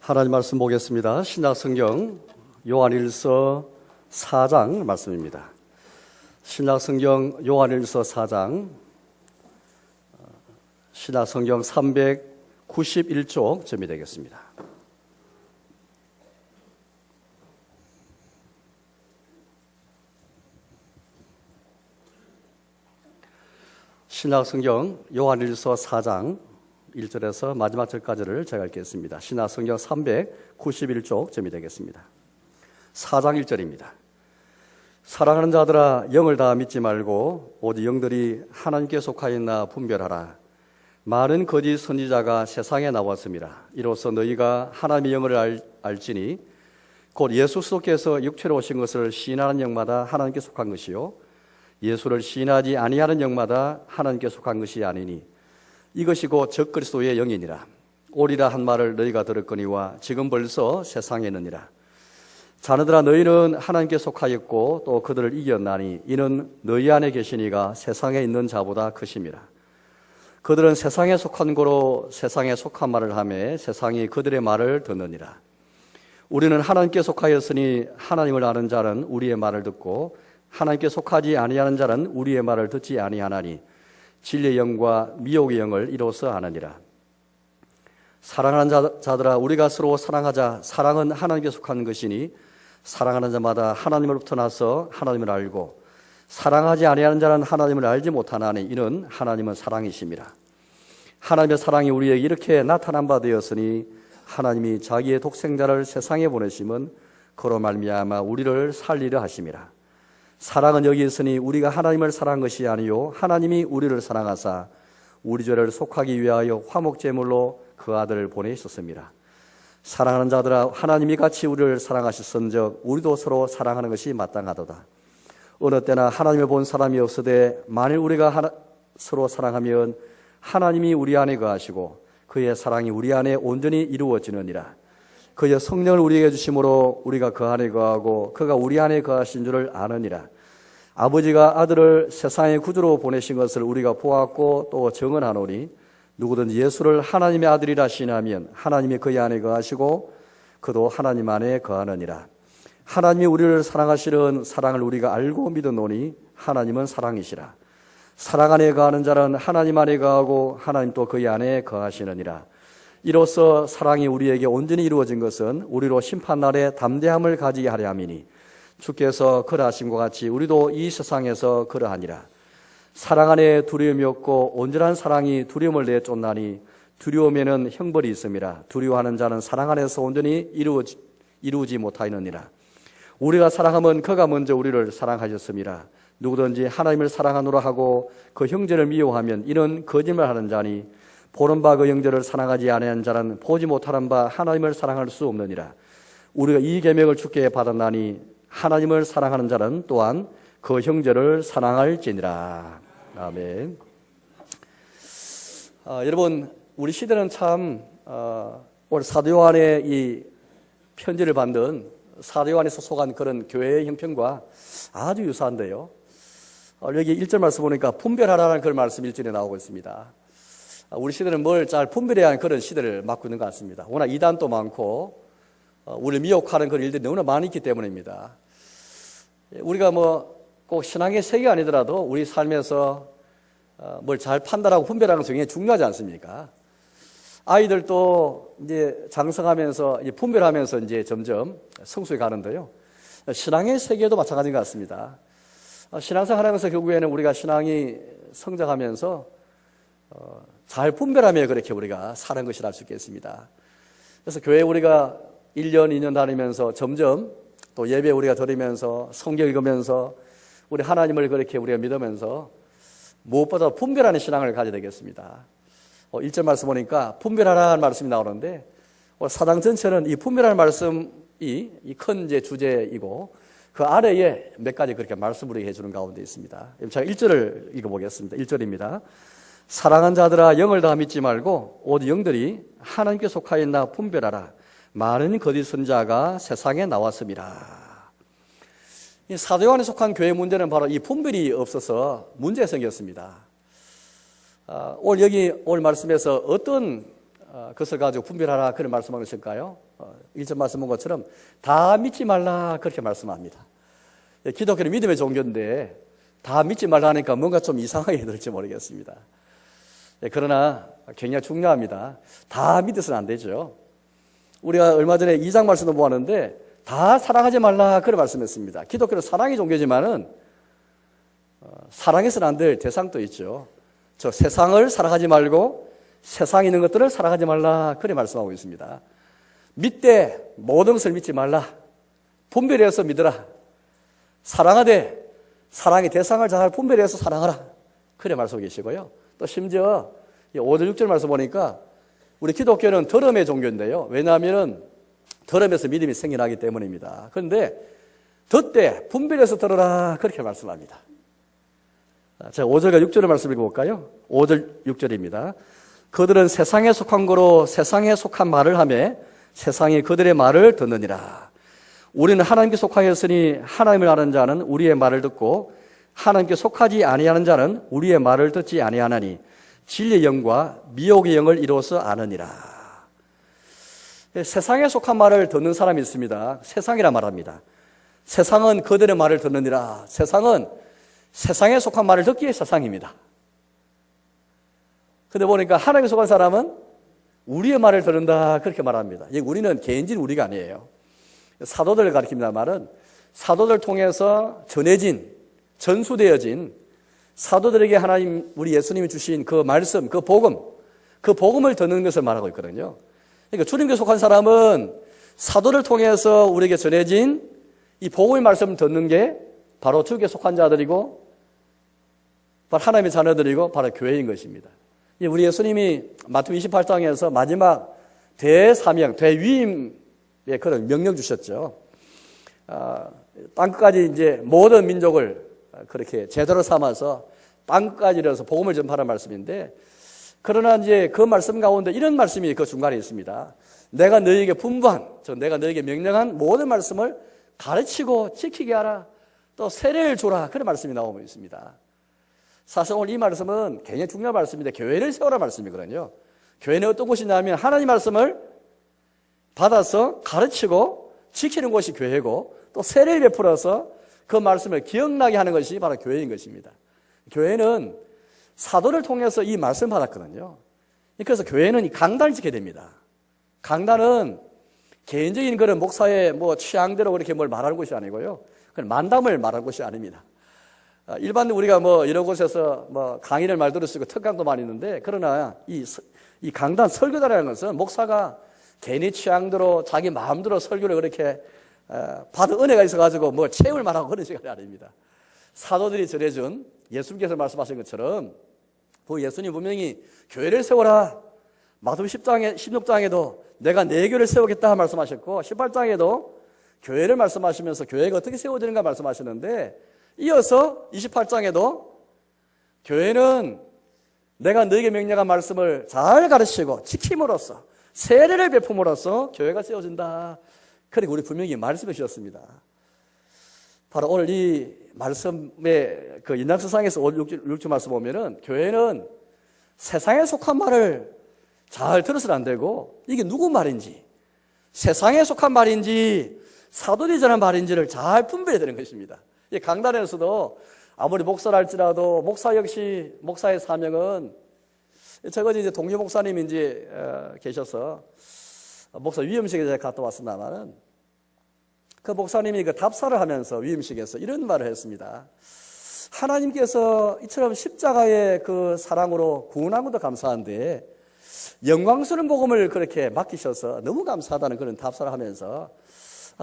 하나님 말씀 보겠습니다. 신약성경 요한일서 4장 말씀입니다. 신약성경 요한일서 4장 신약성경 391쪽 점이 되겠습니다. 신약성경 요한일서 4장 1절에서 마지막 절까지를 제가 읽겠습니다. 신약성경 391쪽 점이 되겠습니다. 4장 1절입니다. 사랑하는 자들아, 영을 다 믿지 말고 오직 영들이 하나님께 속하였나 분별하라. 많은 거짓 선지자가 세상에 나왔습니다. 이로써 너희가 하나님의 영을 알지니 곧 예수 그리스도께서 육체로 오신 것을 시인하는 영마다 하나님께 속한 것이요 예수를 시인하지 아니하는 영마다 하나님께 속한 것이 아니니 이것이 곧 적그리스도의 영이니라. 오리라 한 말을 너희가 들었거니와 지금 벌써 세상에 있느니라. 자녀들아, 너희는 하나님께 속하였고 또 그들을 이겼나니 이는 너희 안에 계시니가 세상에 있는 자보다 크심이라. 그들은 세상에 속한 고로 세상에 속한 말을 하며 세상이 그들의 말을 듣느니라. 우리는 하나님께 속하였으니 하나님을 아는 자는 우리의 말을 듣고 하나님께 속하지 아니하는 자는 우리의 말을 듣지 아니하나니 진리의 영과 미혹의 영을 이로써 아느니라. 사랑하는 자들아, 우리가 서로 사랑하자. 사랑은 하나님께 속한 것이니 사랑하는 자마다 하나님으로부터 나서 하나님을 알고 사랑하지 아니하는 자는 하나님을 알지 못하나니 이는 하나님은 사랑이심이라. 하나님의 사랑이 우리에게 이렇게 나타난 바 되었으니 하나님이 자기의 독생자를 세상에 보내심은 그로 말미암아 우리를 살리려 하심이라. 사랑은 여기 있으니 우리가 하나님을 사랑한 것이 아니요 하나님이 우리를 사랑하사 우리 죄를 속하기 위하여 화목제물로 그 아들을 보내셨습니다. 사랑하는 자들아, 하나님이 같이 우리를 사랑하셨은즉 우리도 서로 사랑하는 것이 마땅하도다. 어느 때나 하나님을 본 사람이 없으되 만일 우리가 서로 사랑하면 하나님이 우리 안에 거하시고 그의 사랑이 우리 안에 온전히 이루어지느니라. 그의 성령을 우리에게 주심으로 우리가 그 안에 거하고 그가 우리 안에 거하신 줄을 아느니라. 아버지가 아들을 세상의 구주로 보내신 것을 우리가 보았고 또 증언하노니 누구든지 예수를 하나님의 아들이라 시인하면 하나님이 그의 안에 거하시고 그도 하나님 안에 거하느니라. 하나님이 우리를 사랑하시는 사랑을 우리가 알고 믿었노니 하나님은 사랑이시라. 사랑 안에 거하는 자는 하나님 안에 거하고 하나님 또 그의 안에 거하시느니라. 이로써 사랑이 우리에게 온전히 이루어진 것은 우리로 심판날에 담대함을 가지게 하려 함이니 주께서 그러하심과 같이 우리도 이 세상에서 그러하니라. 사랑 안에 두려움이 없고 온전한 사랑이 두려움을 내쫓나니 두려움에는 형벌이 있음이라. 두려워하는 자는 사랑 안에서 온전히 이루지 못하느니라. 우리가 사랑하면 그가 먼저 우리를 사랑하셨음이라. 누구든지 하나님을 사랑하노라 하고 그 형제를 미워하면 이는 거짓말하는 자니 보는 바 그 형제를 사랑하지 아니하는 자는 보지 못하는 바 하나님을 사랑할 수 없느니라. 우리가 이 계명을 주께 받았나니 하나님을 사랑하는 자는 또한 그 형제를 사랑할지니라. 아멘. 여러분, 우리 시대는 참 오늘 사도 요한의 이 편지를 받는 사도 요한이 소속한 그런 교회의 형편과 아주 유사한데요. 여기 1절 말씀 보니까 분별하라는 그런 말씀 1절에 나오고 있습니다. 우리 시대는 뭘 잘 분별해야 하는 그런 시대를 맞고 있는 것 같습니다. 워낙 이단도 많고 우리를 미혹하는 그런 일들이 너무나 많이 있기 때문입니다. 우리가 꼭 신앙의 세계가 아니더라도 우리 삶에서 뭘 잘 판단하고 분별하는 것이 굉장히 중요하지 않습니까? 아이들도 이제 장성하면서 분별하면서 이제 점점 성숙해 가는데요. 신앙의 세계도 마찬가지인 것 같습니다. 신앙생활 하면서 결국에는 우리가 신앙이 성장하면서 잘 분별하며 그렇게 우리가 사는 것이라 할 수 있겠습니다. 그래서 교회 우리가 1년, 2년 다니면서 점점 또 예배 우리가 드리면서 성경 읽으면서 우리 하나님을 그렇게 우리가 믿으면서 무엇보다 분별하는 신앙을 가져야 되겠습니다. 1절 말씀 보니까 분별하라는 말씀이 나오는데 사장 전체는 이 분별하는 말씀이 이 큰 주제이고 그 아래에 몇 가지 그렇게 말씀을 해주는 가운데 있습니다. 제가 1절을 읽어보겠습니다. 1절입니다. 사랑하는 자들아, 영을 다 믿지 말고 오직 영들이 하나님께 속하였나 분별하라. 많은 거짓 선지자가 세상에 나왔습니다. 이 사도 요한에 속한 교회 문제는 바로 이 분별이 없어서 문제가 생겼습니다. 오늘 말씀에서 어떤 그것을 가지고 분별하라 그런 말씀하고 있을까요? 1절 말씀 본 것처럼 다 믿지 말라 그렇게 말씀합니다. 기독교는 믿음의 종교인데 다 믿지 말라 하니까 뭔가 좀 이상하게 들을지 모르겠습니다. 그러나 굉장히 중요합니다. 다 믿어서는 안 되죠. 우리가 얼마 전에 2장 말씀도 보았는데 다 사랑하지 말라 그런 말씀했습니다. 기독교는 사랑의 종교지만은 사랑해서는 안 될 대상도 있죠. 저 세상을 사랑하지 말고 세상에 있는 것들을 사랑하지 말라 그렇게 말씀하고 있습니다. 믿되 모든 것을 믿지 말라. 분별해서 믿으라. 사랑하되 사랑의 대상을 잘 분별해서 사랑하라. 그래 말씀하고 계시고요. 또 심지어 5절 6절 말씀 보니까 우리 기독교는 더럼의 종교인데요. 왜냐하면 더럼에서 믿음이 생겨나기 때문입니다. 그런데 듣되 분별해서 들어라 그렇게 말씀합니다. 자, 5절과 6절의 말씀 읽어볼까요? 5절 6절입니다. 그들은 세상에 속한 거로 세상에 속한 말을 하며 세상이 그들의 말을 듣느니라. 우리는 하나님께 속하였으니 하나님을 아는 자는 우리의 말을 듣고 하나님께 속하지 아니하는 자는 우리의 말을 듣지 아니하나니 진리의 영과 미혹의 영을 이루어서 아느니라. 세상에 속한 말을 듣는 사람이 있습니다. 세상이라 말합니다. 세상은 그들의 말을 듣느니라. 세상은 세상에 속한 말을 듣기에 세상입니다. 근데 보니까 하나님에 속한 사람은 우리의 말을 듣는다 그렇게 말합니다. 우리는 개인적인 우리가 아니에요. 사도들을 가리킵니다. 말은 사도들 통해서 전해진 전수되어진 사도들에게 하나님 우리 예수님이 주신 그 말씀, 그 복음을 듣는 것을 말하고 있거든요. 그러니까 주님께 속한 사람은 사도를 통해서 우리에게 전해진 이 복음의 말씀을 듣는 게 바로 주께 속한 자들이고 바로 하나님의 자녀들이고 바로 교회인 것입니다. 우리 예수님이 마태복음 28장에서 마지막 대사명, 대위임의 그런 명령 주셨죠. 땅끝까지 이제 모든 민족을 그렇게 제대로 삼아서 땅끝까지 이르러서 복음을 전파하는 말씀인데, 그러나 이제 그 말씀 가운데 이런 말씀이 그 중간에 있습니다. 내가 너희에게 분부한, 즉 내가 너희에게 명령한 모든 말씀을 가르치고 지키게 하라. 또 세례를 주라. 그런 말씀이 나오고 있습니다. 사실 오늘 이 말씀은 굉장히 중요한 말씀인데 교회를 세우라 말씀이거든요. 교회는 어떤 곳이냐면 하나님 말씀을 받아서 가르치고 지키는 곳이 교회고, 또 세례를 베풀어서 그 말씀을 기억나게 하는 것이 바로 교회인 것입니다. 교회는 사도를 통해서 이 말씀을 받았거든요. 그래서 교회는 이 강단을 지켜야 됩니다. 강단은 개인적인 그런 목사의 취향대로 그렇게 뭘 말하는 것이 아니고요. 그건 만담을 말하는 것이 아닙니다. 일반적으로 우리가 이런 곳에서 강의를 많이 들을 수 있고 특강도 많이 있는데, 그러나 이 강단 설교다라는 것은 목사가 개인의 취향대로 자기 마음대로 설교를 그렇게 받은 은혜가 있어가지고 채울 만하고 그런 시간이 아닙니다. 사도들이 전해준 예수님께서 말씀하신 것처럼 예수님 분명히 교회를 세워라. 마태복음 16장에도 내가 내 교회를 세우겠다 말씀하셨고, 18장에도 교회를 말씀하시면서 교회가 어떻게 세워지는가 말씀하시는데, 이어서 28장에도 교회는 내가 너에게 명령한 말씀을 잘 가르치고 지킴으로써 세례를 베품으로써 교회가 세워진다. 그리고 우리 분명히 말씀해 주셨습니다. 바로 오늘 이 말씀의 그 인당서상에서 6주 말씀 보면은 교회는 세상에 속한 말을 잘 들어서는 안 되고, 이게 누구 말인지, 세상에 속한 말인지 사도들이 전한 말인지를 잘 분별해야 되는 것입니다. 이 강단에서도 아무리 목사를 할지라도 목사 역시 목사의 사명은, 저거 이제 동료 목사님이 이제 계셔서 목사 위임식에 제가 갔다 왔습니다만은, 그 목사님이 그 답사를 하면서 위임식에서 이런 말을 했습니다. 하나님께서 이처럼 십자가의 그 사랑으로 구원한 것도 감사한데 영광스러운 복음을 그렇게 맡기셔서 너무 감사하다는 그런 답사를 하면서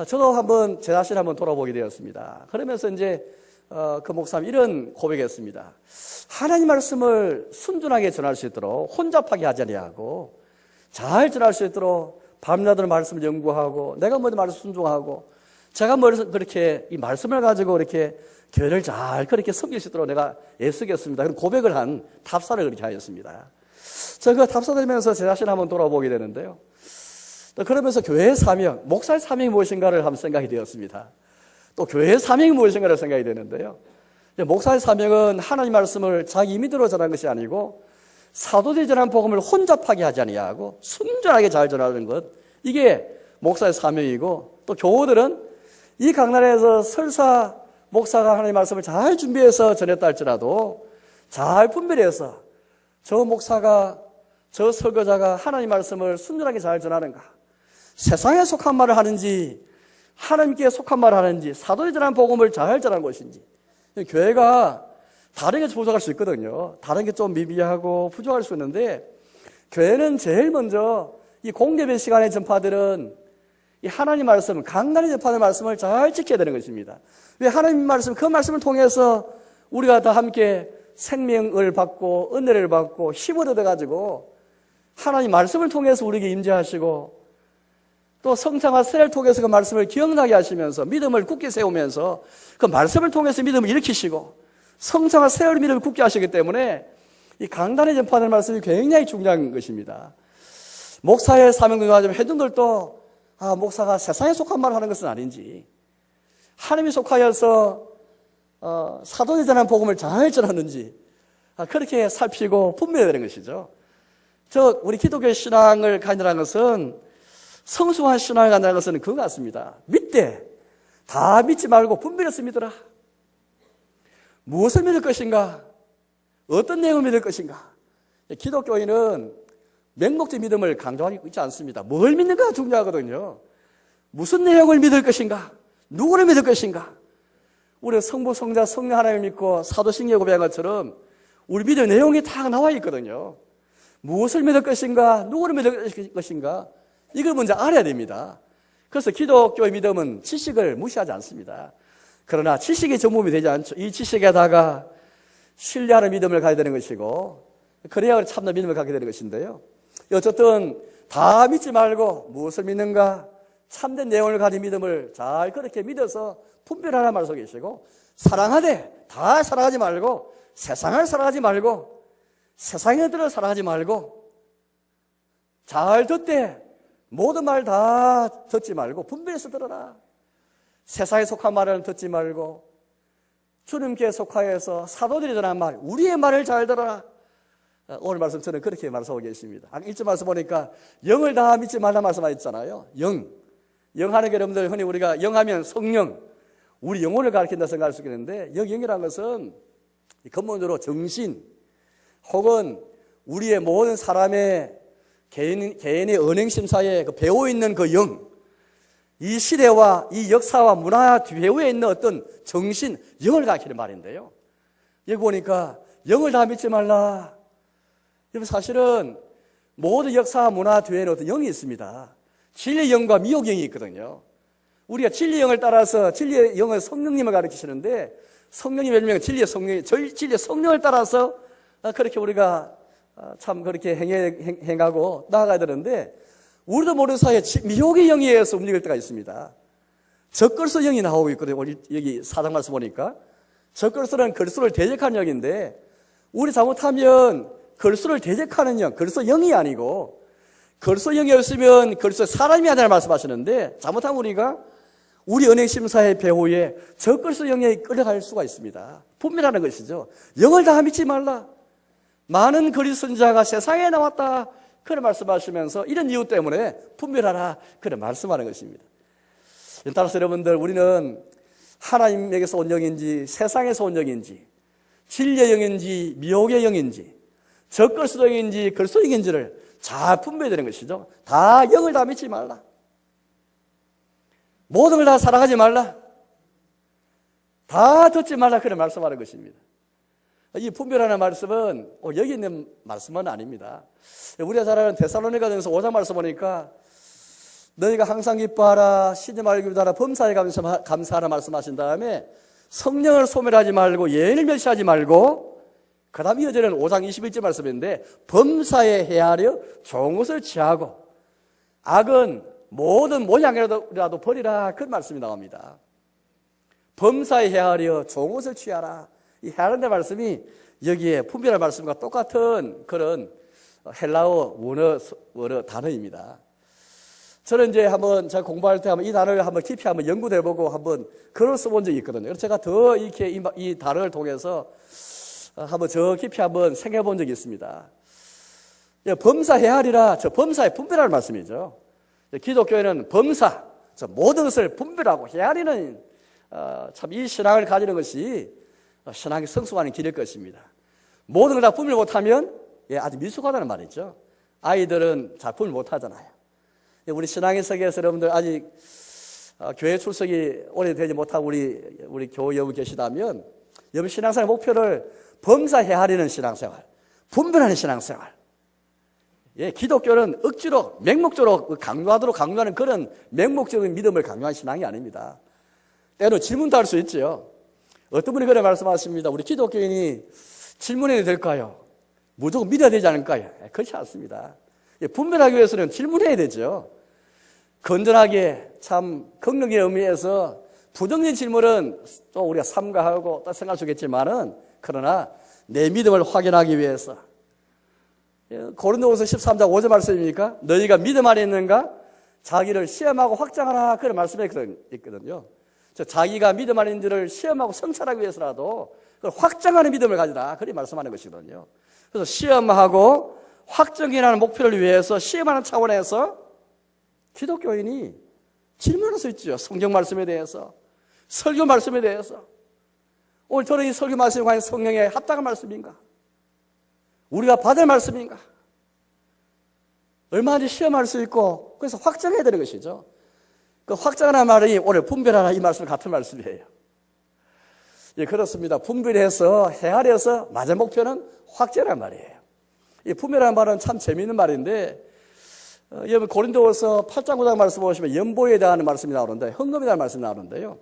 저도 한번 제 자신을 한번 돌아보게 되었습니다. 그러면서 이제 그 목사님 이런 고백했습니다. 하나님 말씀을 순전하게 전할 수 있도록 혼잡하게 하지 아니하고 잘 전할 수 있도록 밤낮으로 말씀을 연구하고 내가 뭐든 말씀 순종하고 제가 뭐 그렇게 이 말씀을 가지고 이렇게 교회를 잘 그렇게 섬길 수 있도록 내가 애쓰겠습니다. 그런 고백을 한 답사를 그렇게 하였습니다. 제가 그 답사 들으면서 제 자신을 한번 돌아보게 되는데요. 또 그러면서 교회의 사명, 목사의 사명이 무엇인가를 한번 생각이 되었습니다. 또 교회의 사명이 무엇인가를 생각이 되는데요. 목사의 사명은 하나님 말씀을 자기 임의대로 전하는 것이 아니고 사도들이 전한 복음을 혼잡하게 하지 아니하고 순전하게 잘 전하는 것, 이게 목사의 사명이고, 또 교우들은 이 강단에서 설사 목사가 하나님의 말씀을 잘 준비해서 전했다 할지라도 잘 분별해서 저 목사가, 저 설교자가 하나님의 말씀을 순전하게 잘 전하는가, 세상에 속한 말을 하는지 하나님께 속한 말을 하는지, 사도들이 전한 복음을 잘 전하는 것인지. 교회가 다른 게 부족할 수 있거든요. 다른 게 좀 미비하고 부족할 수 있는데, 교회는 제일 먼저 이 공개배 시간에 전파들은 이 하나님 말씀, 강단에 전파하는 말씀을 잘 지켜야 되는 것입니다. 왜 하나님 말씀, 그 말씀을 통해서 우리가 다 함께 생명을 받고 은혜를 받고 힘을 얻어가지고 하나님 말씀을 통해서 우리에게 임재하시고, 또 성찬과 세례를 통해서 그 말씀을 기억나게 하시면서 믿음을 굳게 세우면서 그 말씀을 통해서 믿음을 일으키시고 성찬과 세례로 믿음을 굳게 하시기 때문에 이 강단에 전파하는 말씀이 굉장히 중요한 것입니다. 목사의 사명을 가지고 회중들도 목사가 세상에 속한 말을 하는 것은 아닌지, 하나님이 속하여서 사도에 전한 복음을 잘 전하는지 그렇게 살피고 분별해야 되는 것이죠. 우리 기독교 신앙을 가진다는 것은, 성숙한 신앙을 간다는 것은 그거 같습니다. 믿되 다 믿지 말고 분별해서 믿어라. 무엇을 믿을 것인가? 어떤 내용을 믿을 것인가? 기독교인은 맹목적 믿음을 강조하고 있지 않습니다. 뭘 믿는가 중요하거든요. 무슨 내용을 믿을 것인가? 누구를 믿을 것인가? 우리 성부, 성자, 성령 하나님을 믿고 사도신경에 고백한 것처럼 우리 믿을 내용이 다 나와 있거든요. 무엇을 믿을 것인가? 누구를 믿을 것인가? 이걸 먼저 알아야 됩니다. 그래서 기독교의 믿음은 지식을 무시하지 않습니다. 그러나 지식이 전부이 되지 않죠. 이 지식에다가 신뢰하는 믿음을 가져야 되는 것이고, 그래야 참된 믿음을 갖게 되는 것인데요. 어쨌든 다 믿지 말고 무엇을 믿는가? 참된 내용을 가진 믿음을 잘 그렇게 믿어서 분별하라는 말씀 계시고, 사랑하되 다 사랑하지 말고, 세상을 사랑하지 말고, 세상에들을 사랑하지 말고, 잘 듣되 모든 말 다 듣지 말고 분별해서 들어라. 세상에 속한 말은 듣지 말고 주님께 속하여서 사도들이 전한 말, 우리의 말을 잘 들어라. 오늘 말씀 저는 그렇게 말씀하고 계십니다. 1절 말씀 보니까 영을 다 믿지 말라 말씀하셨잖아요. 영하는 게 여러분들 흔히 우리가 영하면 성령, 우리 영혼을 가리킨다 생각할 수 있겠는데, 영이라는 것은 근본적으로 정신 혹은 우리의 모든 사람의 개인의 언행심사에 배후 있는 그 영, 이 시대와 이 역사와 문화 배후에 있는 어떤 정신, 영을 가리키는 말인데요. 여기 보니까 영을 다 믿지 말라. 여러분, 사실은 모든 역사와 문화 뒤에는 어떤 영이 있습니다. 진리의 영과 미혹의 영이 있거든요. 우리가 진리의 영을 따라서, 진리의 영은 성령님을 가리키시는데, 성령님 별명은 진리의 성령을 따라서 그렇게 우리가 참 그렇게 행하고 나아가야 되는데, 우리도 모르는 사이에 미혹의 영에 의해서 움직일 때가 있습니다. 적글서 영이 나오고 있거든요. 여기 4장 말씀 보니까 적글서는 글수를 대적하는 영인데, 우리 잘못하면 글수를 대적하는 영, 글수 영이 아니고 글수 영이 없으면 글수 사람이 아니라 말씀하시는데, 잘못하면 우리가 우리 은행심사의 배후에 적글수 영에 끌려갈 수가 있습니다. 분별하는 것이죠. 영을 다 믿지 말라. 많은 그리스도 선지자가 세상에 나왔다, 그런 말씀하시면서 이런 이유 때문에 분별하라, 그런 말씀하는 것입니다. 따라서 여러분들, 우리는 하나님에게서 온 영인지 세상에서 온 영인지, 진리의 영인지 미혹의 영인지, 적글수 영인지 글수 영인지를 잘 분별해야 되는 것이죠. 다 영을 다 믿지 말라. 모든 걸 다 사랑하지 말라. 다 듣지 말라, 그런 말씀하는 것입니다. 이 분별하는 말씀은 여기 있는 말씀은 아닙니다. 우리가 잘 아는 데살로니가전서 5장 말씀 보니까 너희가 항상 기뻐하라, 쉬지 말고 기도하라, 범사에 감사하라 말씀하신 다음에 성령을 소멸하지 말고 예언을 멸시하지 말고, 그 다음 이어지는 5장 21절 말씀인데, 범사에 헤아려 좋은 것을 취하고 악은 모든 모양이라도 버리라, 그런 말씀이 나옵니다. 범사에 헤아려 좋은 것을 취하라. 이 헤아른다 말씀이 여기에 분별할 말씀과 똑같은 그런 헬라어 원어 단어입니다. 저는 이제 제가 공부할 때 이 단어를 한번 깊이 한번 연구도 해보고 한번 글을 써본 적이 있거든요. 그래서 제가 더 이렇게 이 단어를 통해서 한번 저 깊이 한번 생각해 본 적이 있습니다. 범사 헤아리라, 저 범사의 분별하는 말씀이죠. 기독교에는 범사, 저 모든 것을 분별하고 헤아리는 참 이 신앙을 가지는 것이 신앙이 성숙하는 길일 것입니다. 모든 걸 다 분별 못하면 아주 미숙하다는 말이죠. 아이들은 잘 분별 못하잖아요. 우리 신앙의 세계에서 여러분들 아직 교회 출석이 오래되지 못하고 우리 교회 여러분 계시다면 여러분 신앙생활 목표를 범사 헤아리는 신앙생활, 분별하는 신앙생활. 기독교는 억지로 맹목적으로 강요하는 그런 맹목적인 믿음을 강요한 신앙이 아닙니다. 때로 질문도 할 수 있죠. 어떤 분이 그런 말씀하십니다. 우리 기독교인이 질문해야 될까요? 무조건 믿어야 되지 않을까요? 그렇지 않습니다. 분별하기 위해서는 질문해야 되죠. 건전하게 참 긍정의 의미에서 부정적인 질문은 또 우리가 삼가하고 또 생각할 수 있겠지만은 그러나 내 믿음을 확인하기 위해서 고린도후서 13장 5절 말씀입니까? 너희가 믿음 안에 있는가? 자기를 시험하고 확장하라 그런 말씀이 있거든요. 자기가 믿음 안에 있는지를 시험하고 성찰하기 위해서라도 그걸 확장하는 믿음을 가지라 그렇게 말씀하는 것이거든요. 그래서 시험하고 확정이라는 목표를 위해서 시험하는 차원에서 기독교인이 질문할 수 있죠. 성경 말씀에 대해서, 설교 말씀에 대해서. 오늘 저는 이 설교 말씀이 과연 성령에 합당한 말씀인가? 우리가 받을 말씀인가? 얼마든지 시험할 수 있고 그래서 확정해야 되는 것이죠. 그 확정하는 말이 오늘 분별하라 이 말씀 같은 말씀이에요. 그렇습니다. 분별해서 헤아려서 맞은 목표는 확정하는 말이에요. 이 분별하는 말은 참 재미있는 말인데 여러분 고린도후서 8장 9장 말씀 보시면 연보에 대한 말씀이 나오는데 헌금에 대한 말씀이 나오는데요.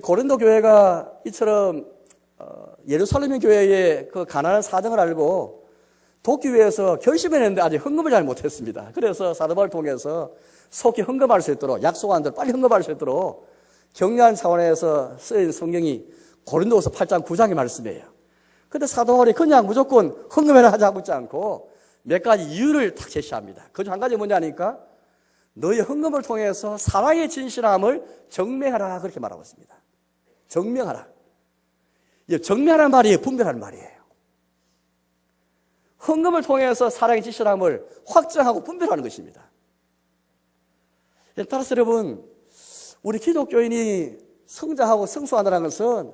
고린도 교회가 이처럼 예루살렘 교회의 그 가난한 사정을 알고 돕기 위해서 결심했는데 아직 헌금을 잘 못했습니다. 그래서 사도 바울을 통해서 속히 헌금할 수 있도록 약속한 대로 빨리 헌금할 수 있도록 격려한 차원에서 쓰인 성경이 고린도후서 8장 9장의 말씀이에요. 그런데 사도 바울이 그냥 무조건 헌금을 하자고 있지 않고 몇 가지 이유를 딱 제시합니다. 그중 한 가지 뭐냐니까 너희 헌금을 통해서 사랑의 진실함을 증명하라 그렇게 말하고 있습니다. 증명하라. 증명하라는 말이 분별하는 말이에요. 헌금을 통해서 사랑의 진실함을 확정하고 분별하는 것입니다. 따라서 여러분 우리 기독교인이 성장하고 성숙한다는 것은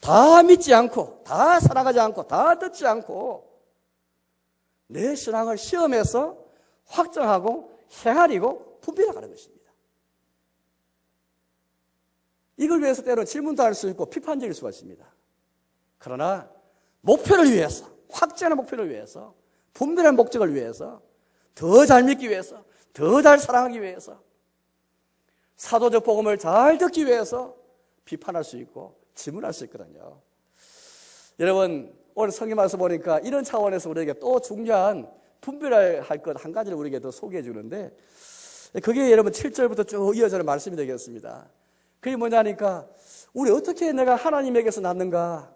다 믿지 않고 다 사랑하지 않고 다 듣지 않고 내 신앙을 시험해서 확정하고 헤아리고 분별해가는 것입니다. 이걸 위해서 때로는 질문도 할 수 있고 비판적일 수가 있습니다. 그러나 목표를 위해서 확정하는 목표를 위해서 분별한 목적을 위해서 더 잘 믿기 위해서 더 잘 사랑하기 위해서 사도적 복음을 잘 듣기 위해서 비판할 수 있고 질문할 수 있거든요. 여러분 오늘 성경 말씀 보니까 이런 차원에서 우리에게 또 중요한 분별해야 할 것 한 가지를 우리에게 더 소개해 주는데 그게 여러분 7절부터 쭉 이어지는 말씀이 되겠습니다. 그게 뭐냐니까 우리 어떻게 내가 하나님에게서 낳는가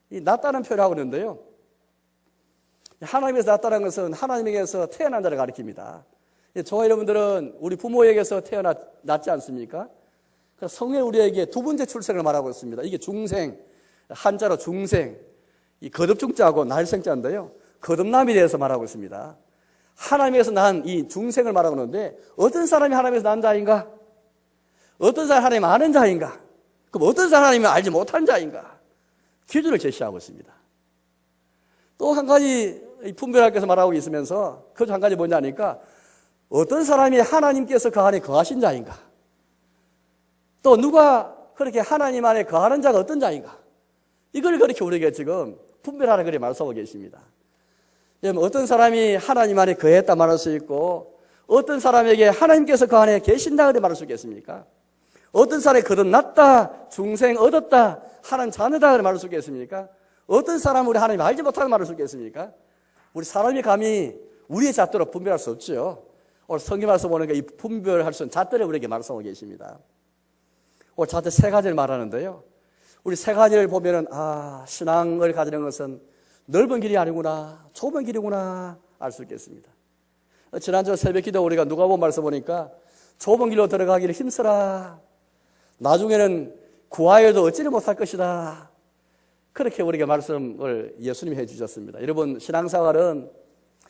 이 낳다는 표현을 하고 있는데요. 하나님에서 낳다는 것은 하나님에게서 태어난 자를 가리킵니다. 저와 여러분들은 우리 부모에게서 태어났지 않습니까? 성경이 우리에게 두 번째 출생을 말하고 있습니다. 이게 중생, 한자로 중생, 이 거듭중자하고 날생자인데요. 거듭남에 대해서 말하고 있습니다. 하나님에서 난 이 중생을 말하고 있는데 어떤 사람이 하나님에서 난 자인가? 어떤 사람이 하나님 아는 자인가? 그럼 어떤 사람이 하나님을 알지 못한 자인가? 기준을 제시하고 있습니다. 또 한 가지 분별할 것을 말하고 있으면서 그 한 가지 뭐냐니까 어떤 사람이 하나님께서 그 안에 거하신 자인가? 또 누가 그렇게 하나님 안에 거하는 자가 어떤 자인가? 이걸 그렇게 우리에게 지금 분별하라 그렇게 말씀하고 계십니다. 어떤 사람이 하나님 안에 거했다 말할 수 있고 어떤 사람에게 하나님께서 그 안에 계신다 그렇게 말할 수 있겠습니까? 어떤 사람이 거듭났다, 중생 얻었다, 하나님 자녀다 그렇게 말할 수 있겠습니까? 어떤 사람은 우리 하나님 알지 못하는 말할 수 있겠습니까? 우리 사람이 감히 우리의 잣대로 분별할 수 없죠. 오늘 성경 말씀 보니까 이 분별할 수 있는 잣대를 우리에게 말씀하고 계십니다. 오늘 잣대 세 가지를 말하는데요. 우리 세 가지를 보면은 신앙을 가지는 것은 넓은 길이 아니구나, 좁은 길이구나 알 수 있겠습니다. 지난주 새벽기도 우리가 누가복음 말씀 보니까 좁은 길로 들어가기를 힘쓰라. 나중에는 구하여도 얻지를 못할 것이다. 그렇게 우리에게 말씀을 예수님이 해주셨습니다. 여러분 신앙생활은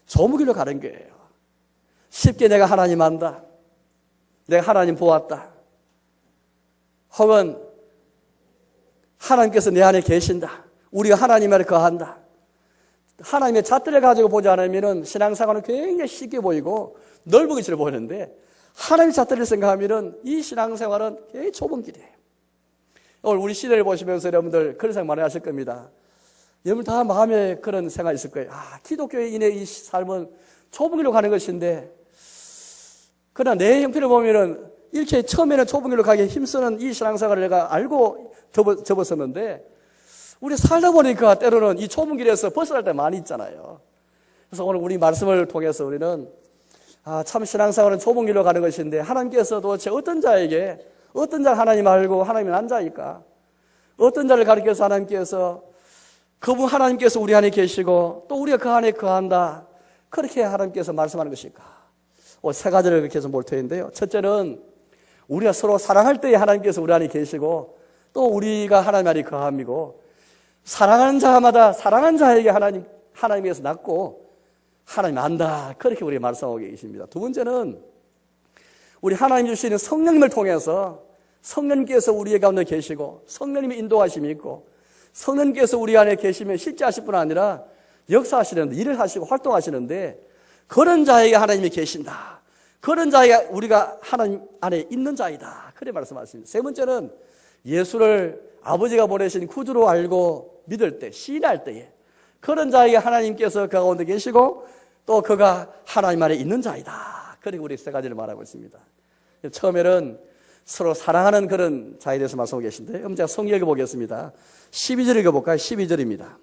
좁은 길로 가는 거예요. 쉽게 내가 하나님 안다, 내가 하나님 보았다, 혹은 하나님께서 내 안에 계신다, 우리가 하나님 안에 거한다, 하나님의 잣대를 가지고 보지 않으면 신앙생활은 굉장히 쉽게 보이고 넓은 길을 보이는데, 하나님의 잣대를 생각하면 이 신앙생활은 굉장히 좁은 길이에요. 오늘 우리 시대를 보시면서 여러분들 그런 생각 많이 하실 겁니다. 여러분 다 마음에 그런 생각이 있을 거예요. 기독교인의 이 삶은 좁은 길로 가는 것인데, 그러나 내 형편을 보면은 이렇게 처음에는 좁은 길로 가기 힘쓰는 이 신앙생활을 내가 알고 접었었는데, 우리 살다 보니까 때로는 이 좁은 길에서 벗어날 때 많이 있잖아요. 그래서 오늘 우리 말씀을 통해서 우리는 참 신앙생활은 좁은 길로 가는 것인데, 하나님께서 도대체 어떤 자에게, 어떤 자가 하나님 알고 하나님이 난 자일까? 어떤 자를 가리켜서 하나님께서, 그분 하나님께서 우리 안에 계시고 또 우리가 그 안에 거한다, 그렇게 하나님께서 말씀하는 것일까? 세 가지를 그렇게 해서 볼 텐데요. 첫째는 우리가 서로 사랑할 때에 하나님께서 우리 안에 계시고 또 우리가 하나님 안에 거함이고, 사랑하는 자마다 사랑하는 자에게 하나님께서 낳고 하나님 안다, 그렇게 우리가 말씀하고 계십니다. 두 번째는 우리 하나님 주시는 성령님을 통해서 성령님께서 우리 가운데 계시고 성령님의 인도하심이 있고, 성령님께서 우리 안에 계시면 실제 하실 뿐 아니라 역사하시는데, 일을 하시고 활동하시는데, 그런 자에게 하나님이 계신다, 그런 자에게 우리가 하나님 안에 있는 자이다, 그렇게 말씀하십니다. 세 번째는 예수를 아버지가 보내신 구주로 알고 믿을 때, 신뢰할 때에 그런 자에게 하나님께서 그 가운데 계시고 또 그가 하나님 안에 있는 자이다, 그리고 우리 세 가지를 말하고 있습니다. 처음에는 서로 사랑하는 그런 자에 대해서 말씀하고 계신데, 그럼 제가 성경 읽어보겠습니다. 12절 읽어볼까요? 12절입니다.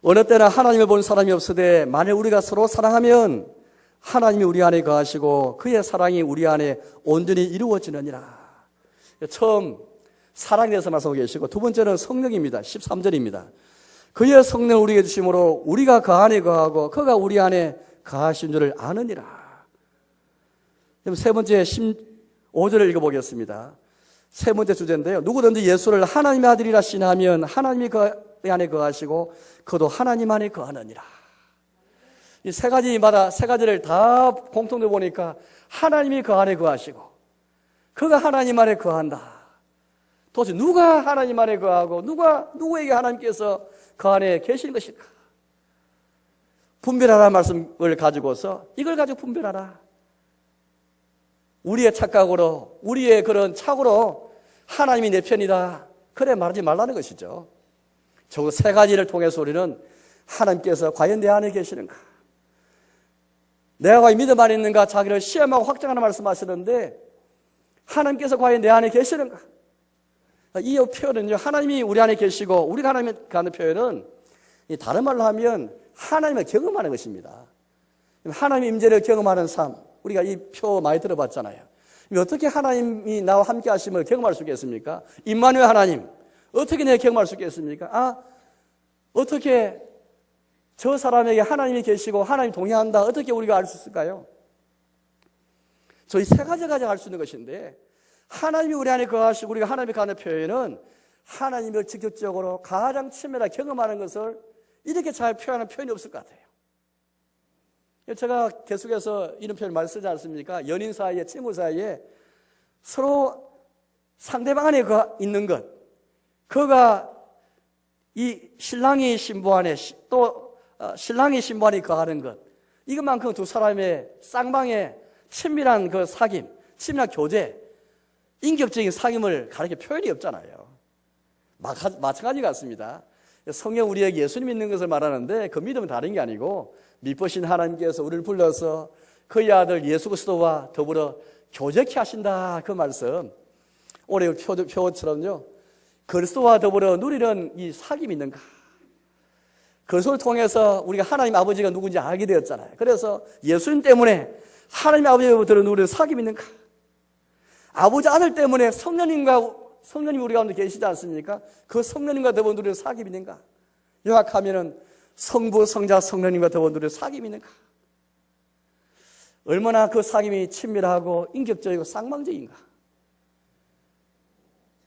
어느 때나 하나님을 본 사람이 없으되 만일 우리가 서로 사랑하면 하나님이 우리 안에 거하시고 그의 사랑이 우리 안에 온전히 이루어지느니라. 처음 사랑에 대해서 말씀하고 계시고, 두 번째는 성령입니다. 13절입니다. 그의 성령을 우리에게 주심으로 우리가 그 안에 거하고 그가 우리 안에 거하신 줄을 아느니라. 세 번째 15절을 읽어보겠습니다. 세 번째 주제인데요. 누구든지 예수를 하나님의 아들이라 신하면 하나님이 그 안에 거하시고 그도 하나님 안에 거하느니라. 이 세 가지마다, 세 가지를 다 공통되어 보니까 하나님이 그 안에 거하시고 그가 하나님 안에 거한다. 도대체 누가 하나님 안에 거하고 누구에게 하나님께서 그 안에 계신 것일까? 분별하라는 말씀을 가지고서 이걸 가지고 분별하라. 우리의 착각으로, 우리의 그런 착오로 하나님이 내 편이다, 그래 말하지 말라는 것이죠. 저 세 가지를 통해서 우리는 하나님께서 과연 내 안에 계시는가, 내가 과연 믿음 안에 있는가, 자기를 시험하고 확정하는 말씀하시는데 하나님께서 과연 내 안에 계시는가? 이 표현은요, 하나님이 우리 안에 계시고 우리가 하나님에 가는 표현은 다른 말로 하면 하나님을 경험하는 것입니다. 하나님의 임재를 경험하는 삶, 우리가 이 표 많이 들어봤잖아요. 어떻게 하나님이 나와 함께 하심을 경험할 수 있겠습니까? 임마누엘 하나님, 어떻게 내가 경험할 수 있겠습니까? 어떻게 저 사람에게 하나님이 계시고 하나님이 동행한다, 어떻게 우리가 알 수 있을까요? 저희 세 가지가 가장 알 수 있는 것인데, 하나님이 우리 안에 거하시고 우리가 하나님이 가는 표현은 하나님을 직접적으로 가장 친밀하게 경험하는 것을 이렇게 잘 표현하는 표현이 없을 것 같아요. 제가 계속해서 이런 표현 많이 쓰지 않습니까? 연인 사이에, 친구 사이에 서로 상대방 안에 있는 것, 그가 이 신랑이 신부 안에 또 신랑이 신부 안에 거하는 것, 이것만큼 두 사람의 쌍방의 친밀한 그 사귐, 친밀한 교제, 인격적인 사귐을 가리켜 표현이 없잖아요. 마찬가지 같습니다. 성경 우리에게 예수님 믿는 것을 말하는데 그 믿음은 다른 게 아니고 미쁘신 하나님께서 우리를 불러서 그의 아들 예수 그리스도와 더불어 교제케 하신다, 그 말씀. 오늘 표처럼요, 그리스도와 더불어 누리는 이 사귐이 있는가? 그리스도를 통해서 우리가 하나님 아버지가 누군지 알게 되었잖아요. 그래서 예수님 때문에 하나님 아버지와 더불어 누리는 사귐이 있는가? 아버지 아들 때문에 성령님 우리 가운데 계시지 않습니까? 그 성령님과 더불어 누리는 사귐이 있는가? 요약하면은 성부, 성자, 성령님과 더불어 누리는 사귐이 있는가? 얼마나 그 사귐이 친밀하고 인격적이고 쌍방적인가?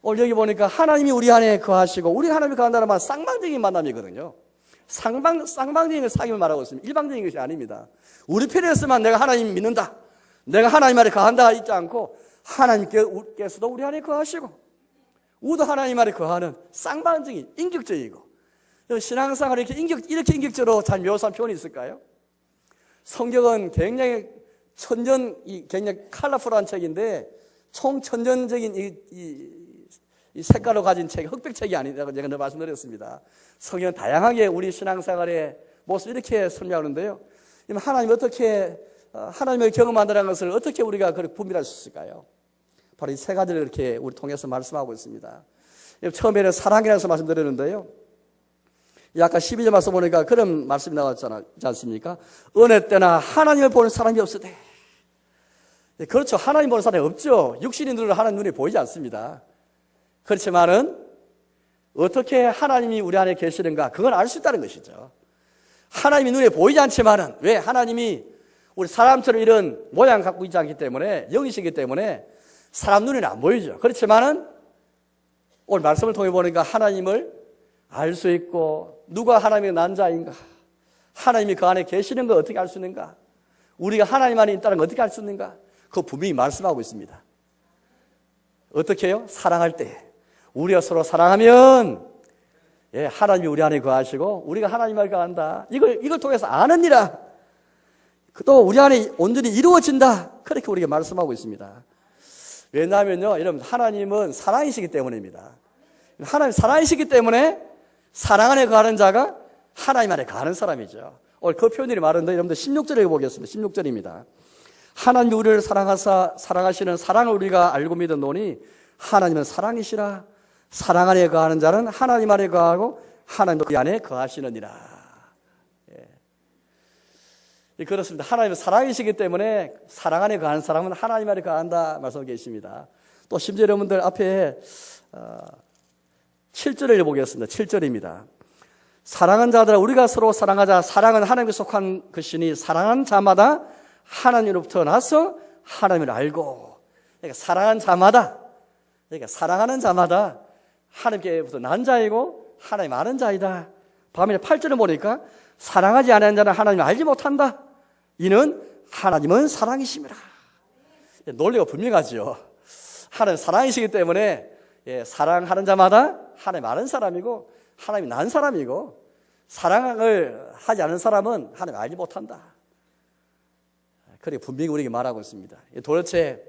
오늘 여기 보니까 하나님이 우리 안에 거하시고 우리가 하나님이 거한다는 말은 쌍방적인 만남이거든요. 쌍방적인 사귐을 말하고 있습니다. 일방적인 것이 아닙니다. 우리 편에서만 내가 하나님 믿는다, 내가 하나님 말에 거한다 있지 않고 하나님께서도 우리 안에 거하시고 우리도 하나님 말에 거하는 쌍방적인 인격적이고, 신앙생활을 이렇게 인격적으로 잘 묘사한 표현이 있을까요? 성경은 굉장히 굉장히 컬러풀한 책인데 총천전적인 이 색깔로 가진 책, 흑백책이 아니라고 제가 말씀드렸습니다. 성경은 다양하게 우리 신앙생활의 모습을 이렇게 설명하는데요. 하나님을 어떻게, 하나님을 경험한다는 것을 어떻게 우리가 그렇게 분별할 수 있을까요? 바로 이 세 가지를 이렇게 우리 통해서 말씀하고 있습니다. 처음에는 사랑이라고 해서 말씀드렸는데요. 아까 12절 말씀 보니까 그런 말씀이 나왔지 않습니까? 어느 때나 하나님을 보는 사람이 없으되. 그렇죠. 하나님 보는 사람이 없죠. 육신의 눈으로 하나님 눈이 보이지 않습니다. 그렇지만은 어떻게 하나님이 우리 안에 계시는가, 그건 알 수 있다는 것이죠. 하나님이 눈에 보이지 않지만은, 왜? 하나님이 우리 사람처럼 이런 모양 갖고 있지 않기 때문에, 영이시기 때문에 사람 눈에는 안 보이죠. 그렇지만은 오늘 말씀을 통해 보니까 하나님을 알 수 있고, 누가 하나님의 난 자인가, 하나님이 그 안에 계시는 걸 어떻게 알 수 있는가, 우리가 하나님 안에 있다는 걸 어떻게 알 수 있는가, 그거 분명히 말씀하고 있습니다. 어떻게 해요? 사랑할 때. 우리가 서로 사랑하면, 하나님이 우리 안에 거하시고 우리가 하나님을 거한다. 이걸 통해서 아느니라. 또 우리 안에 온전히 이루어진다. 그렇게 우리가 말씀하고 있습니다. 왜냐하면요, 여러분, 하나님은 사랑이시기 때문입니다. 하나님 사랑이시기 때문에 사랑 안에 거하는 자가 하나님 안에 거하는 사람이죠. 오늘 그 표현들이 많은데 여러분들 16절에 보겠습니다. 16절입니다. 하나님이 우리를 사랑하시는 사랑을 우리가 알고 믿었노니 하나님은 사랑이시라. 사랑 안에 거하는 자는 하나님 안에 거하고 하나님도 그 안에 거하시느니라. 그렇습니다. 하나님은 사랑이시기 때문에 사랑 안에 거하는 사람은 하나님 안에 거한다 말씀하고 계십니다. 또 심지어 여러분들 앞에 7절을 보겠습니다. 7절입니다. 사랑하는 자들아 우리가 서로 사랑하자. 사랑은 하나님께 속한 것이니 사랑하는 자마다 하나님으로부터 나서 하나님을 알고. 그러니까 사랑하는 자마다, 그러니까 사랑하는 자마다 하나님께부터 난 자이고 하나님 아는 자이다. 반면에 8절을 보니까 사랑하지 않는 자는 하나님을 알지 못한다. 이는 하나님은 사랑이심이라. 논리가 분명하죠. 하나님 사랑이시기 때문에 사랑하는 자마다 하나님 아는 사람이고 하나님이 난 사람이고, 사랑을 하지 않은 사람은 하나님 알지 못한다. 그렇게 분명히 우리에게 말하고 있습니다. 도대체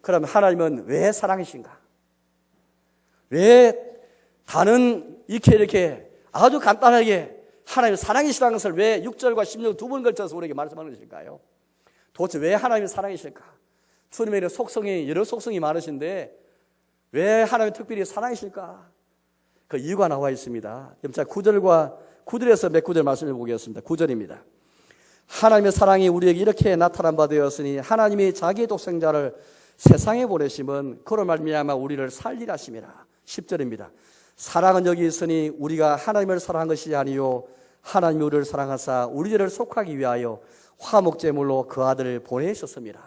그럼 하나님은 왜 사랑이신가? 왜 다른 이렇게 아주 간단하게 하나님의 사랑이시라는 것을 왜 6절과 16절 두 번 걸쳐서 우리에게 말씀하는 것일까요? 도대체 왜 하나님이 사랑이실까? 주님의 속성이, 여러 속성이 많으신데 왜 하나님이 특별히 사랑이실까? 그 이유가 나와 있습니다. 자, 9절에서 몇 구절 말씀해 보겠습니다. 9절입니다. 하나님의 사랑이 우리에게 이렇게 나타난 바 되었으니 하나님이 자기의 독생자를 세상에 보내심은 그로 말미암아 우리를 살리라 하심이라. 10절입니다. 사랑은 여기 있으니 우리가 하나님을 사랑한 것이 아니요 하나님이 우리를 사랑하사 우리 죄를 속하기 위하여 화목제물로 그 아들을 보내셨습니다.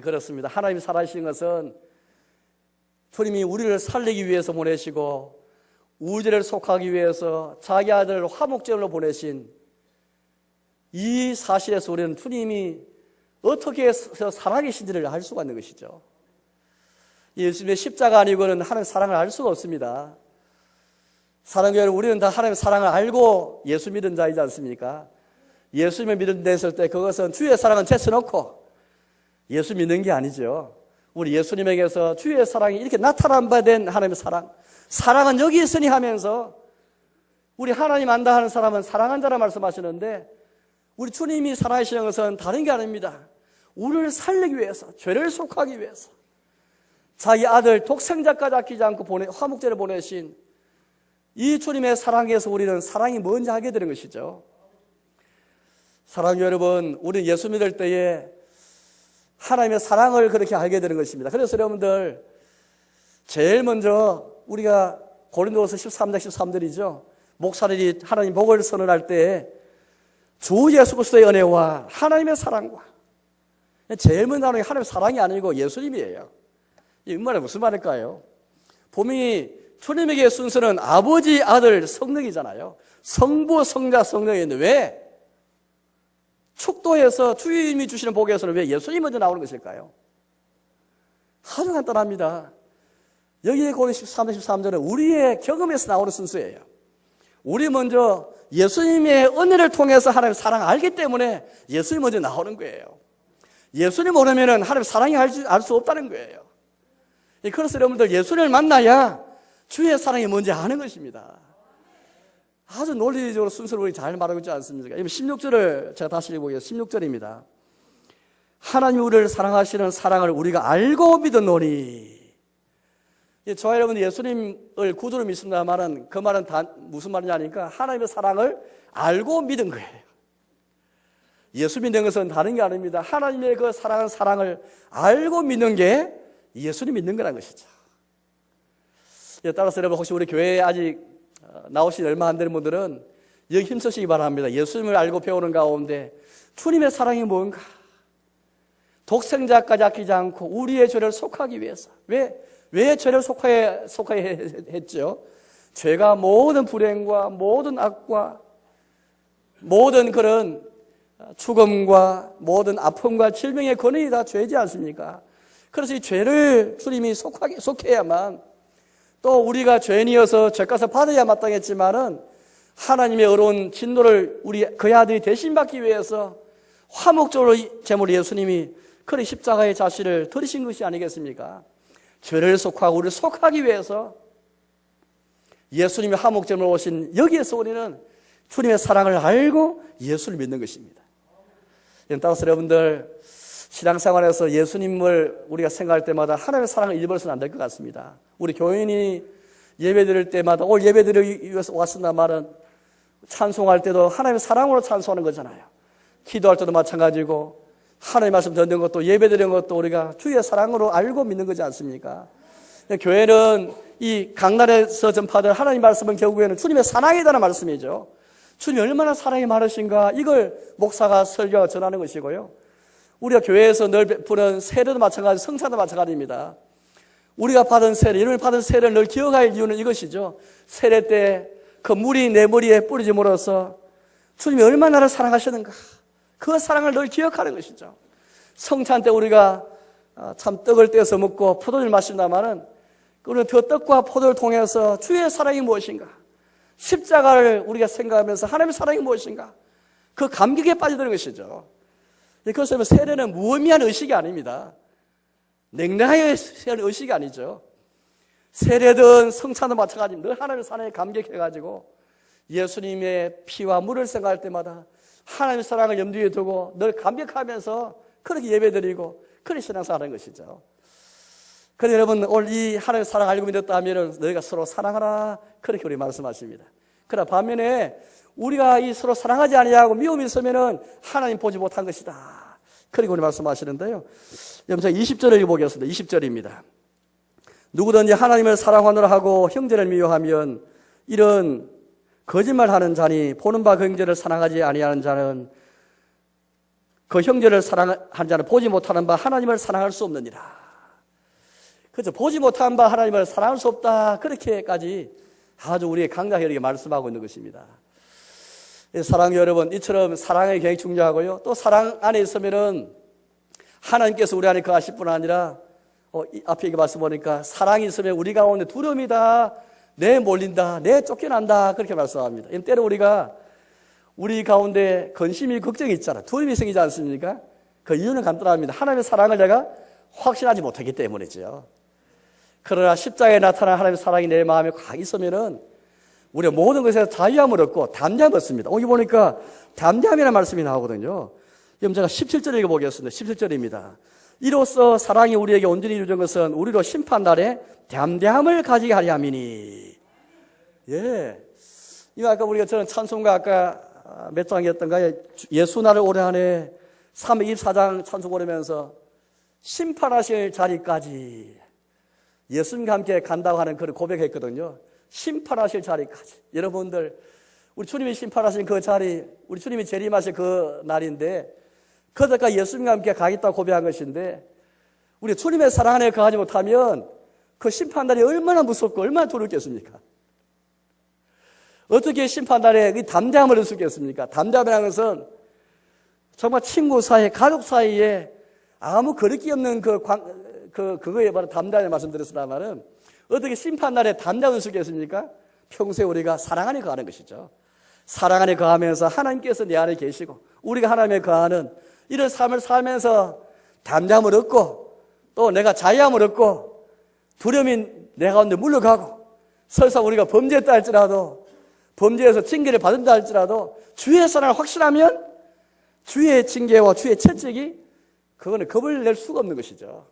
그렇습니다. 하나님이 살아계신 것은 주님이 우리를 살리기 위해서 보내시고 우리 죄를 속하기 위해서 자기 아들을 화목제물로 보내신 이 사실에서 우리는 주님이 어떻게 살아계신지를 알 수가 있는 것이죠. 예수님의 십자가 아니고는 하나님의 사랑을 알 수가 없습니다. 사랑하는 여러분, 우리는 다 하나님의 사랑을 알고 예수 믿은 자이지 않습니까? 예수님을 믿는 데 했을 때 그것은 주의 사랑은 제쳐놓고 예수 믿는 게 아니죠. 우리 예수님에게서 주의 사랑이 이렇게 나타난 바 된 하나님의 사랑은 여기 있으니 하면서 우리 하나님 안다 하는 사람은 사랑한 자라 말씀하시는데 우리 주님이 사랑하시는 것은 다른 게 아닙니다. 우리를 살리기 위해서, 죄를 속하기 위해서 자기 아들 독생자까지 아끼지 않고 화목제를 보내신 이 주님의 사랑에서 우리는 사랑이 뭔지 알게 되는 것이죠. 사랑하는 여러분, 우리 예수 믿을 때에 하나님의 사랑을 그렇게 알게 되는 것입니다. 그래서 여러분들 제일 먼저 우리가 고린도서 13장 13절이죠. 목사들이 하나님 복을 선언할 때 주 예수 그리스도의 은혜와 하나님의 사랑과, 제일 먼저 하나님의 사랑이 아니고 예수님이에요. 이 말은 무슨 말일까요? 분명히 주님에게 순서는 아버지, 아들, 성령이잖아요. 성부, 성자, 성령인데 왜 축도에서 주님이 주시는 복에서는 왜 예수님이 먼저 나오는 것일까요? 아주 간단합니다. 여기에 고린도 13절은 우리의 경험에서 나오는 순서예요. 우리 먼저 예수님의 은혜를 통해서 하나님의 사랑을 알기 때문에 예수님이 먼저 나오는 거예요. 예수님 모르면 하나님의 사랑이 알 수 없다는 거예요. 그래서 여러분들 예수님을 만나야 주의 사랑이 뭔지 아는 것입니다. 아주 논리적으로 순서를 우리 잘 말하고 있지 않습니까? 16절을 제가 다시 읽어보겠습니다. 16절입니다. 하나님 우리를 사랑하시는 사랑을 우리가 알고 믿었노니. 저와 여러분 예수님을 구주로 믿습니다 말은 그 말은 무슨 말이냐니까 하나님의 사랑을 알고 믿은 거예요. 예수 믿는 것은 다른 게 아닙니다. 하나님의 그 사랑하는 사랑을 알고 믿는 게 예수님 믿는 거라는 것이죠. 따라서 여러분 혹시 우리 교회에 아직 나오신 얼마 안 되는 분들은 여기 힘쓰시기 바랍니다. 예수님을 알고 배우는 가운데 주님의 사랑이 뭔가 독생자까지 아끼지 않고 우리의 죄를 속하기 위해서 왜 죄를 속하게 했죠? 죄가 모든 불행과 모든 악과 모든 그런 죽음과 모든 아픔과 질병의 근원이 다 죄지 않습니까? 그래서 이 죄를 주님이 속해야만 또 우리가 죄인이어서 죄값을 받아야 마땅했지만은 하나님의 어려운 진노를 그의 아들이 대신받기 위해서 화목적으로 제물 예수님이 그리 십자가의 자신을 들이신 것이 아니겠습니까? 죄를 속하고 우리를 속하기 위해서 예수님이 화목제물로 오신 여기에서 우리는 주님의 사랑을 알고 예수를 믿는 것입니다. 따라서 여러분들 신앙생활에서 예수님을 우리가 생각할 때마다 하나님의 사랑을 잊어버려서는 안 될 것 같습니다. 우리 교인이 예배 드릴 때마다 오늘 예배 드리기 위해서 왔습니다 말은 찬송할 때도 하나님의 사랑으로 찬송하는 거잖아요. 기도할 때도 마찬가지고 하나님의 말씀 듣는 것도 예배 드리는 것도 우리가 주의 사랑으로 알고 믿는 거지 않습니까? 교회는 이 강단에서 전파될 하나님의 말씀은 결국에는 주님의 사랑이라는 말씀이죠. 주님이 얼마나 사랑이 많으신가 이걸 목사가 설교하고 전하는 것이고요. 우리가 교회에서 늘 베푸는 세례도 마찬가지, 성찬도 마찬가지입니다. 우리가 받은 세례, 이름을 받은 세례를 늘 기억할 이유는 이것이죠. 세례 때 그 물이 내 머리에 뿌려짐으로써 주님이 얼마나 나를 사랑하시는가 그 사랑을 늘 기억하는 것이죠. 성찬 때 우리가 참 떡을 떼어서 먹고 포도주를 마신다마는 우리는 그 떡과 포도를 통해서 주의 사랑이 무엇인가 십자가를 우리가 생각하면서 하나님의 사랑이 무엇인가 그 감격에 빠져드는 것이죠. 그래서 세례는 무의미한 의식이 아닙니다. 냉랭하게 세례는 의식이 아니죠. 세례든 성찬도 마찬가지입니다. 늘 하나님의 사랑에 감격해가지고 예수님의 피와 물을 생각할 때마다 하나님의 사랑을 염두에 두고 늘 감격하면서 그렇게 예배드리고 그렇게 신앙생활하는 것이죠. 그런데 여러분 오늘 이 하나님의 사랑을 알고 믿었다 하면 너희가 서로 사랑하라 그렇게 우리 말씀하십니다. 그러나 반면에 우리가 이 서로 사랑하지 아니하고 미움이 있으면 하나님 보지 못한 것이다. 그렇게 우리 말씀하시는데요. 여러분 제가 20절을 읽어보겠습니다. 20절입니다. 누구든지 하나님을 사랑하느라 하고 형제를 미워하면 이런 거짓말하는 자니 보는 바 그 형제를 사랑하지 아니하는 자는 그 형제를 사랑하는 자는 보지 못하는 바 하나님을 사랑할 수 없느니라. 그래서 보지 못한 바 하나님을 사랑할 수 없다. 그렇게까지 아주 우리의 강하게 이렇게 말씀하고 있는 것입니다. 사랑하는 여러분, 이처럼 사랑이 굉장히 중요하고요. 또 사랑 안에 있으면은 하나님께서 우리 안에 거하실 뿐 아니라 앞에 이게 말씀 보니까 사랑이 있으면 우리 가운데 두려움이다. 내 몰린다, 내 쫓겨난다 그렇게 말씀합니다. 때로 우리 가운데 근심이 걱정이 있잖아. 두려움이 생기지 않습니까? 그 이유는 간단합니다. 하나님의 사랑을 내가 확신하지 못하기 때문이죠. 그러나 십자가에 나타난 하나님의 사랑이 내 마음에 꽉 있으면은 우리가 모든 것에서 자유함을 얻고 담대함을 얻습니다. 여기 보니까 담대함이라는 말씀이 나오거든요. 그럼 제가 17절 읽어보겠습니다. 17절입니다. 이로써 사랑이 우리에게 온전히 이루어진 것은 우리로 심판날에 담대함을 가지게 하려 함이니. 예. 이거 아까 우리가 저는 찬송가 아까 몇 장이었던가요? 예수나를 오래 하네 324장 찬송 부르면서 심판하실 자리까지 예수님과 함께 간다고 하는 그런 고백했거든요. 심판하실 자리까지. 여러분들 우리 주님이 심판하신 그 자리, 우리 주님이 재림하실 그 날인데 그때까지 예수님과 함께 가겠다고 고백한 것인데 우리 주님의 사랑 안에 거하지 못하면 그 심판날이 얼마나 무섭고 얼마나 두렵겠습니까? 어떻게 심판날에 그 담대함을 얻을 수 있겠습니까? 담대함이라는 것은 정말 친구 사이, 가족 사이에 아무 거리낌 없는 그거에 바로 담대함을 말씀드렸습니다만은 어떻게 심판날에 담대함을 얻을 수 있겠습니까? 평소에 우리가 사랑 안에 거하는 것이죠. 사랑 안에 거하면서 하나님께서 내 안에 계시고 우리가 하나님에 거하는 이런 삶을 살면서 담대함을 얻고 또 내가 자유함을 얻고 두려움이 내 가운데 물러가고 설사 우리가 범죄했다 할지라도 범죄에서 징계를 받은다 할지라도 주의 사랑을 확신하면 주의 징계와 주의 채찍이 그거는 겁을 낼 수가 없는 것이죠.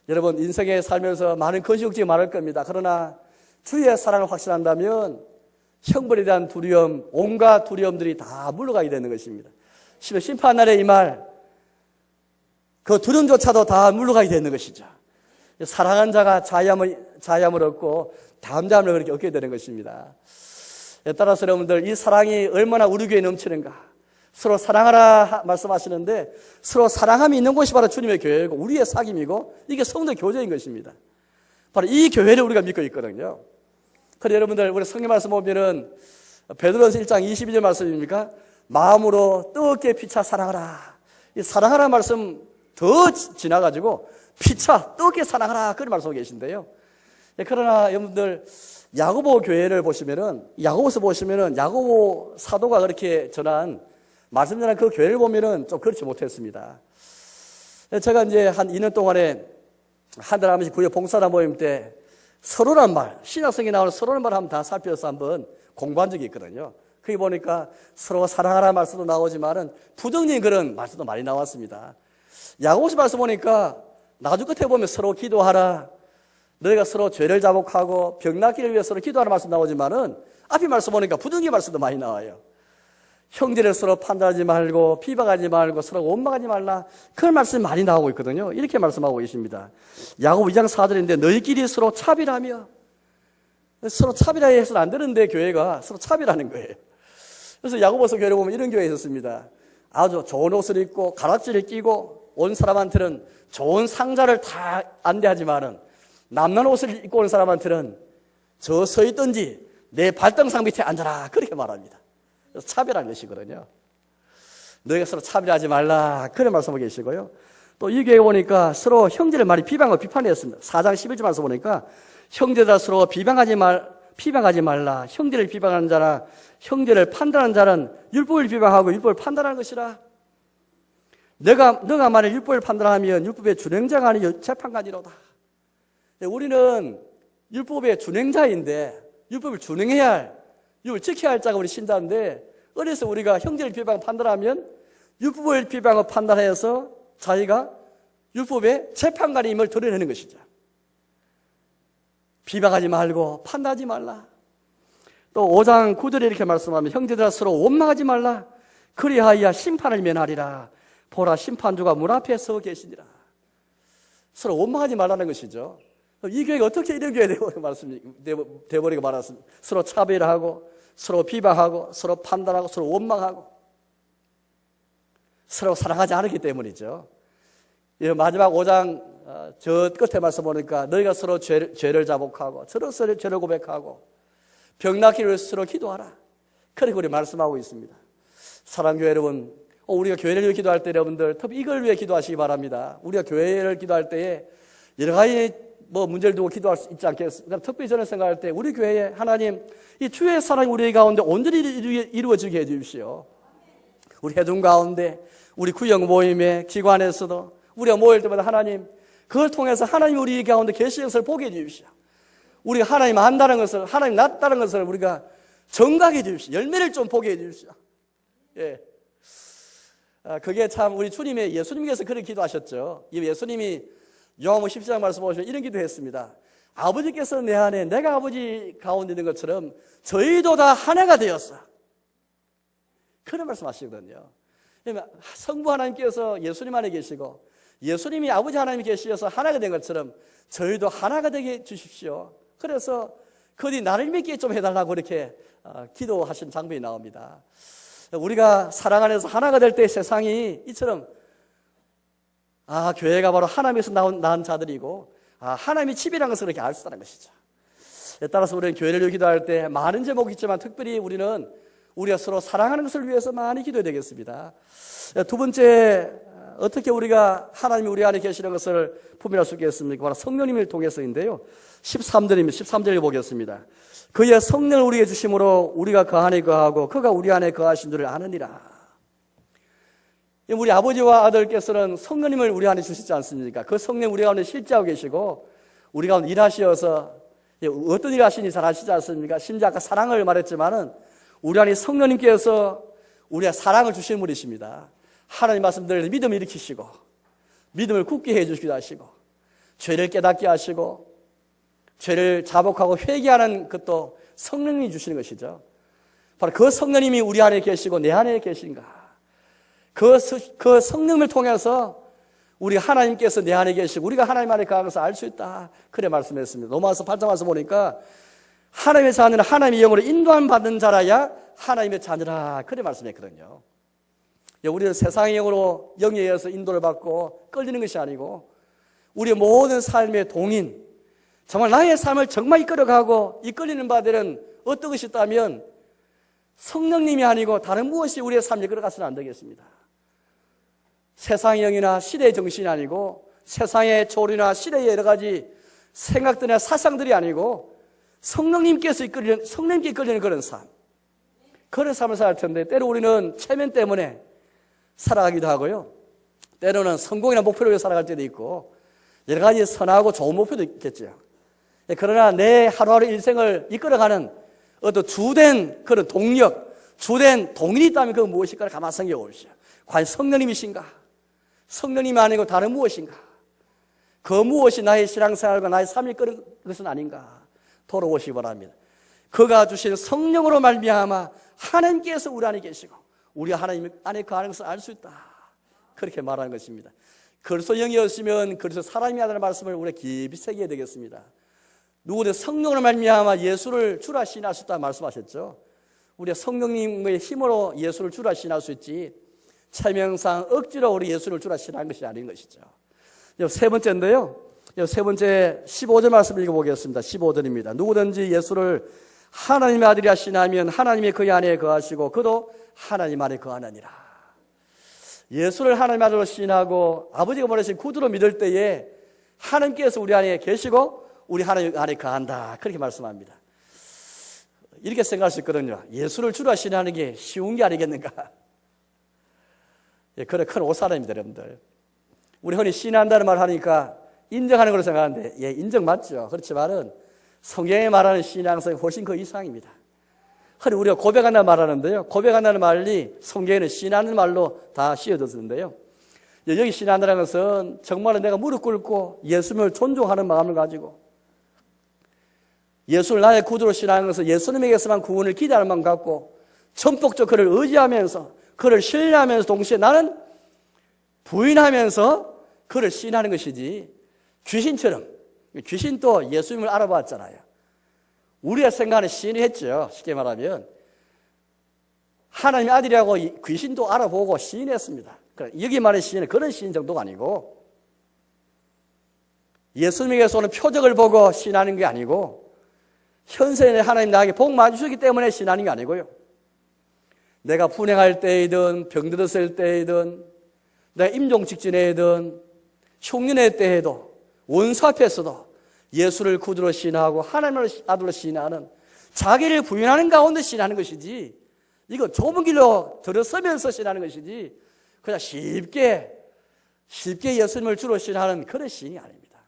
여러분 인생에 살면서 많은 건시국지가 많을 겁니다. 그러나 주의 사랑을 확신한다면 형벌에 대한 두려움, 온갖 두려움들이 다 물러가게 되는 것입니다. 심판날에 이 말, 그 두려움조차도 다 물러가게 되는 것이죠. 사랑한 자가 자유함을 얻고 담대함을 그렇게 얻게 되는 것입니다. 따라서 여러분들 이 사랑이 얼마나 우리 교회에 넘치는가. 서로 사랑하라 말씀하시는데 서로 사랑함이 있는 곳이 바로 주님의 교회이고 우리의 사귐이고 이게 성도 교제인 것입니다. 바로 이 교회를 우리가 믿고 있거든요. 그래서 여러분들 우리 성경 말씀 보면은 베드로전서 1장 22절 말씀입니까? 마음으로 뜨겁게 피차 사랑하라. 이 사랑하라 말씀 더 지나가지고 피차 뜨겁게 사랑하라 그런 말씀하고 계신데요. 그러나 여러분들 야고보 교회를 보시면은 야고보서 보시면은 야고보 사도가 그렇게 전한 말씀 전한 그 교회를 보면은 좀 그렇지 못했습니다. 제가 이제 한 2년 동안에 한 달 한 번씩 구역 봉사단 모임 때 서로란 말, 신약성에 나오는 서로란 말 한번 다 살펴서 한번 공부한 적이 있거든요. 거기 보니까 서로 사랑하라는 말씀도 나오지만은 부정적인 그런 말씀도 많이 나왔습니다. 야고보서 말씀 보니까 나중 끝에 보면 서로 기도하라. 너희가 서로 죄를 자복하고 병 낫기를 위해 서로 기도하는 말씀 나오지만은 앞에 말씀 보니까 부정적인 말씀도 많이 나와요. 형제를 서로 판단하지 말고 비방하지 말고 서로 원망하지 말라. 그런 말씀이 많이 나오고 있거든요. 이렇게 말씀하고 계십니다. 야고보 2장 4절인데 너희끼리 서로 차별하며 서로 차별하게 해서는 안 되는데 교회가 서로 차별하는 거예요. 그래서 야고보서 교회를 보면 이런 교회가 있었습니다. 아주 좋은 옷을 입고 가락지를 끼고 온 사람한테는 좋은 상자를 다 안대하지만은 남는 옷을 입고 온 사람한테는 저 서 있든지 내 발등상 밑에 앉아라 그렇게 말합니다. 그래서 차별하는 것이거든요. 너희가 서로 차별하지 말라 그런 말씀을 계시고요. 또 이 교회 보니까 서로 형제를 많이 비방하고 비판했습니다. 4장 11절 말씀 보니까 형제들 서로 비방하지 말라. 형제를 비방하는 자나 형제를 판단하는 자는 율법을 비방하고 율법을 판단하는 것이라. 너가 만일 율법을 판단하면 율법의 준행자가 아닌 재판관이로다. 우리는 율법의 준행자인데 율법을 준행해야 할, 율법을 지켜야 할 자가 우리 신자인데 어려서 우리가 형제를 비방하고 판단하면 율법을 비방하고 판단해서 자기가 율법의 재판관임을 드러내는 것이죠. 비방하지 말고 판단하지 말라. 또 5장 9절에 이렇게 말씀하면 형제들아 서로 원망하지 말라. 그리하여 심판을 면하리라. 보라 심판주가 문 앞에 서 계시니라. 서로 원망하지 말라는 것이죠. 이 교회가 어떻게 이런 교회가 되어버리고 말았습니까? 서로 차별하고 서로 비방하고 서로 판단하고 서로 원망하고 서로 사랑하지 않았기 때문이죠. 마지막 5장 저 끝에 말씀 보니까 너희가 서로 죄를 자복하고 서로 죄를 고백하고 병 낫기를 위해서 서로 기도하라. 그렇게 우리 말씀하고 있습니다. 사랑교회 여러분, 우리가 교회를 위해 기도할 때 여러분들 특히 이걸 위해 기도하시기 바랍니다. 우리가 교회를 기도할 때에 여러 가지 문제를 두고 기도할 수 있지 않겠습니까? 특별히 저는 생각할 때 우리 교회에 하나님 이 주의 사랑이 우리 가운데 온전히 이루어지게 해주십시오. 우리 회중 가운데 우리 구역 모임의 기관에서도 우리가 모일 때마다 하나님 그걸 통해서 하나님 우리 가운데 계신 것을 보게 해주십시오. 우리가 하나님 안다는 것을 하나님 낫다는 것을 우리가 정각해 주십시오. 열매를 좀 보게 해주십시오. 예. 그게 참 우리 주님의 예수님께서 그렇게 기도하셨죠. 예수님이 요한복음 10장 말씀 보시면 이런 기도했습니다. 아버지께서 내 안에 내가 아버지 가운데 있는 것처럼 저희도 다 하나가 되었어. 그런 말씀 하시거든요. 성부 하나님께서 예수님 안에 계시고 예수님이 아버지 하나님이 계시어서 하나가 된 것처럼 저희도 하나가 되게 해주십시오. 그래서 그들이 나를 믿게 좀 해달라고 이렇게 기도하신 장면이 나옵니다. 우리가 사랑 안에서 하나가 될 때 세상이 이처럼 교회가 바로 하나님에서 낳은 자들이고 하나님의 집이라는 것을 그렇게 알 수 있다는 것이죠. 따라서 우리는 교회를 기도할 때 많은 제목이 있지만 특별히 우리는 우리가 서로 사랑하는 것을 위해서 많이 기도해야 되겠습니다. 두 번째, 어떻게 우리가 하나님이 우리 안에 계시는 것을 분별할 수 있겠습니까? 바로 성령님을 통해서인데요. 13절을 보겠습니다. 그의 성령을 우리에게 주심으로 우리가 그 안에 거하고 그가 우리 안에 거하신 줄을 아느니라. 우리 아버지와 아들께서는 성령님을 우리 안에 주시지 않습니까? 그 성령 우리 가운데 실제하고 계시고 우리 가운데 일하시어서 어떤 일 하시니 잘 아시지 않습니까? 심지어 아까 사랑을 말했지만은 우리 안에 성령님께서 우리가 사랑을 주시는 분이십니다. 하나님 말씀대로 믿음을 일으키시고 믿음을 굳게 해주시기도 하시고 죄를 깨닫게 하시고 죄를 자복하고 회개하는 것도 성령님이 주시는 것이죠. 바로 그 성령님이 우리 안에 계시고 내 안에 계신가. 그 성령을 통해서 우리 하나님께서 내 안에 계시고 우리가 하나님 안에 거하는 것을 알 수 있다. 그래 말씀했습니다. 로마서 8장 와서 보니까 하나님의 자녀는 하나님의 영으로 인도함 받는 자라야 하나님의 자녀라. 그래 말씀했거든요. 우리는 세상의 영으로 영에 의해서 인도를 받고 끌리는 것이 아니고 우리의 모든 삶의 동인, 정말 나의 삶을 정말 이끌어가고 이끌리는 바들은 어떤 것이 있다면 성령님이 아니고 다른 무엇이 우리의 삶을 이끌어가서는 안 되겠습니다. 세상의 영이나 시대의 정신이 아니고 세상의 조류나 시대의 여러 가지 생각들이나 사상들이 아니고 성령님께 이끌리는 그런 삶, 그런 삶을 살 텐데 때로 우리는 체면 때문에 살아가기도 하고요. 때로는 성공이나 목표를 위해 살아갈 때도 있고 여러 가지 선하고 좋은 목표도 있겠죠. 그러나 내 하루하루 일생을 이끌어가는 어떤 주된 그런 동력, 주된 동인이 있다면 그건 무엇일까를 가만히 생각해 보십시오. 과연 성령님이신가? 성령님이 아니고 다른 무엇인가? 그 무엇이 나의 신앙생활과 나의 삶을 이끄는 것은 아닌가? 돌아보시기 바랍니다. 그가 주신 성령으로 말미암아 하나님께서 우리 안에 계시고 우리가 하나님 안에 거하는 것을 알 수 있다. 그렇게 말하는 것입니다. 그리스도 영이었으면 그리스도 사람이 하다는 말씀을 우리가 깊이 새겨야 되겠습니다. 누구든 성령으로 말미암아 예수를 주라 시인할 수 있다 말씀하셨죠. 우리가 성령님의 힘으로 예수를 주라 시인할 수 있지 체면상 억지로 우리 예수를 주라 시인하는 것이 아닌 것이죠. 세 번째인데요. 세 번째 15절 말씀 읽어보겠습니다. 15절입니다. 누구든지 예수를 하나님의 아들이 하시나면 하나님이 그의 안에 거하시고 그도 하나님 안에 거하느니라. 예수를 하나님의 아들로 시인하고 아버지가 보내신 구주로 믿을 때에 하나님께서 우리 안에 계시고 우리 하나님 안에 거한다. 그렇게 말씀합니다. 이렇게 생각할 수 있거든요. 예수를 주로 시인하는 게 쉬운 게 아니겠는가? 그래 큰 오사람입니다, 여러분들. 우리 흔히 시인한다는 말 하니까 인정하는 걸로 생각하는데 인정 맞죠. 그렇지만은 성경에 말하는 신앙성이 훨씬 그 이상입니다. 흔히 우리가 고백한다는 말 하는데요. 고백한다는 말이 성경에는 신하는 말로 다 씌워졌는데요. 여기 신한다는 것은 정말로 내가 무릎 꿇고 예수님을 존중하는 마음을 가지고 예수를 나의 구주로 신하는 것은 예수님에게서만 구원을 기대하는 마음 갖고 전폭적으로 그를 의지하면서 그를 신뢰하면서 동시에 나는 부인하면서 그를 신하는 것이지 귀신처럼, 귀신도 예수님을 알아봤잖아요. 우리가 생각하는 신이 했죠. 쉽게 말하면 하나님의 아들이라고 귀신도 알아보고 시인했습니다. 여기 말하는 시인은 그런 시인 정도가 아니고 예수님에게서 오는 표적을 보고 시인하는 게 아니고 현세에 하나님 나에게 복 많이 주시기 때문에 시인하는 게 아니고요. 내가 분행할 때이든 병들었을 때이든 내가 임종 직전에이든 흉년의 때에도 원수 앞에서도 예수를 구주로 시인하고 하나님을 아들로 시인하는 자기를 부인하는 가운데 시인하는 것이지 이거 좁은 길로 들어서면서 시인하는 것이지 그냥 쉽게 예수님을 주로 시인하는 그런 시인이 아닙니다.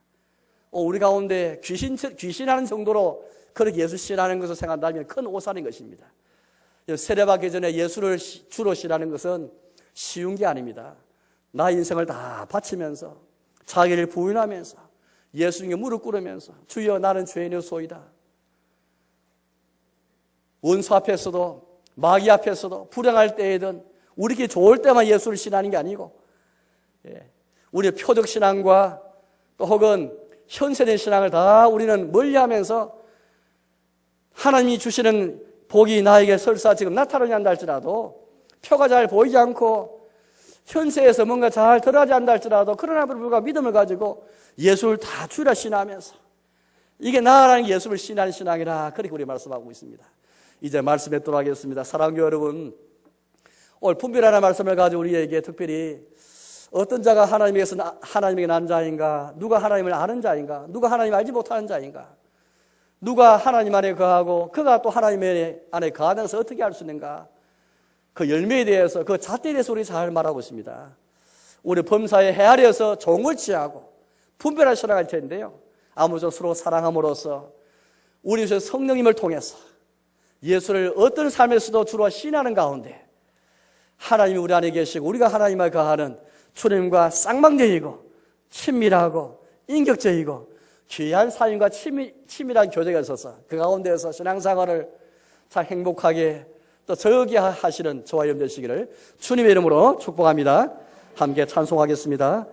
우리 가운데 귀신하는 정도로 그렇게 예수 시인하는 것을 생각한다면 큰 오산인 것입니다. 세례받기 전에 예수를 주로 시인하는 것은 쉬운 게 아닙니다. 나의 인생을 다 바치면서 자기를 부인하면서 예수님께 무릎 꿇으면서 주여 나는 죄인이소이다. 원수 앞에서도 마귀 앞에서도 불행할 때에든 우리에게 좋을 때만 예수를 신하는 게 아니고 우리의 표적 신앙과 또 혹은 현세된 신앙을 다 우리는 멀리하면서 하나님이 주시는 복이 나에게 설사 지금 나타나지 않는다 할지라도 표가 잘 보이지 않고 현세에서 뭔가 잘 들어가지 않다 할지라도 그러나 불구하고 믿음을 가지고 예수를 다 주라 신하면서 이게 나라는 예수를 신하는 신앙이라 그렇게 우리 말씀하고 있습니다. 이제 말씀에 돌아가겠습니다. 사랑하는 여러분, 오늘 분별하는 말씀을 가지고 우리에게 특별히 어떤 자가 하나님에게 난 자인가, 누가 하나님을 아는 자인가, 누가 하나님을 알지 못하는 자인가, 누가 하나님 안에 거하고 그가 또 하나님 안에 거하면서 어떻게 할 수 있는가, 그 열매에 대해서, 그 잣대에 대해서 우리 잘 말하고 있습니다. 우리 범사에 헤아려서 종을 취하고 분별할 신앙할 텐데요, 아무쪼록 서로 사랑함으로써 우리 성령님을 통해서 예수를 어떤 삶에서도 주로 신하는 가운데 하나님이 우리 안에 계시고 우리가 하나님을 거하는 주님과 쌍방적이고 친밀하고 인격적이고 귀한 사람과 친밀한 교제가 있어서 그 가운데에서 신앙생활을 참 행복하게 또 저기 하시는 저와 여러분 되시기를 주님의 이름으로 축복합니다. 함께 찬송하겠습니다.